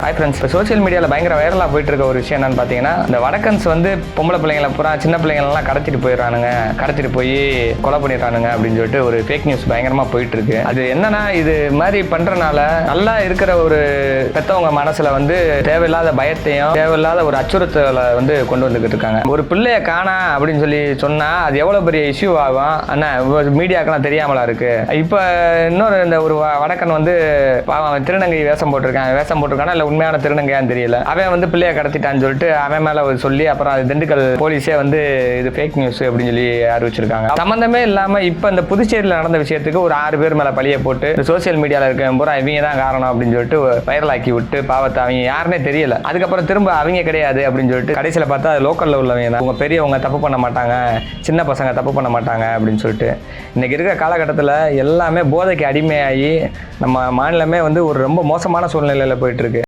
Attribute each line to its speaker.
Speaker 1: Hi friends, இப்போ social மீடியாவில் பயங்கர வைரலாக போயிட்டு இருக்க ஒரு விஷயம் என்னன்னு பார்த்தீங்கன்னா, இந்த வடக்கன்ஸ் வந்து பொம்பளை பிள்ளைங்களை பூரா சின்ன பிள்ளைங்களெல்லாம் கடத்திட்டு போயிடறானுங்க, கடத்திட்டு போய் கொலை பண்ணிடுறானுங்க அப்படின்னு சொல்லிட்டு ஒரு ஃபேக் நியூஸ் பயங்கரமாக போயிட்டு இருக்கு. அது என்னன்னா, இது மாதிரி பண்ணுறனால நல்லா இருக்கிற ஒரு பெற்றவங்க மனசில் வந்து தேவையில்லாத பயத்தையும் தேவையில்லாத ஒரு அச்சுறுத்தலை வந்து கொண்டு வந்துக்கிட்டு இருக்காங்க. ஒரு பிள்ளைய காணா அப்படின்னு சொல்லி சொன்னால் அது எவ்வளோ பெரிய இஷ்யூ ஆகும். ஆனால் மீடியாக்கெல்லாம் தெரியாமலா இருக்கு. இப்போ இன்னொரு இந்த ஒரு வடக்கன் வந்து திருநங்கை வேஷம் போட்டிருக்கானா இல்லை உண்மையான திருநங்கையான்னு தெரியல. அவன் வந்து பிள்ளைய கடத்திட்டான்னு சொல்லிட்டு அவன் மேல சொல்லி அப்புறம் அது திண்டுக்கல் போலீஸே வந்து இது ஃபேக் நியூஸ் அப்படின்னு சொல்லி அறிவிச்சிருக்காங்க. சம்பந்தமே இல்லாம இப்ப இந்த புதுச்சேரியில் நடந்த விஷயத்துக்கு ஒரு 6 பேர் மேல பழிய போட்டு சோசியல் மீடியால இருக்க பூரா இவங்க தான் காரணம் அப்படின்னு சொல்லிட்டு வைரல் ஆக்கி விட்டு பாவத்தை அவங்க யாருன்னே தெரியல. அதுக்கப்புறம் திரும்ப அவங்க கிடையாது அப்படின்னு சொல்லிட்டு கடைசியில பார்த்தா லோக்கல்ல உள்ளவங்க தான், உங்க பெரியவங்க தப்பு பண்ண மாட்டாங்க, சின்ன பசங்க தப்பு பண்ண மாட்டாங்க அப்படின்னு சொல்லிட்டு இன்னைக்கு இருக்கிற காலகட்டத்தில் எல்லாமே போதைக்கு அடிமையாகி நம்ம மாநிலமே வந்து ஒரு ரொம்ப மோசமான சூழ்நிலையில போயிட்டு இருக்கு.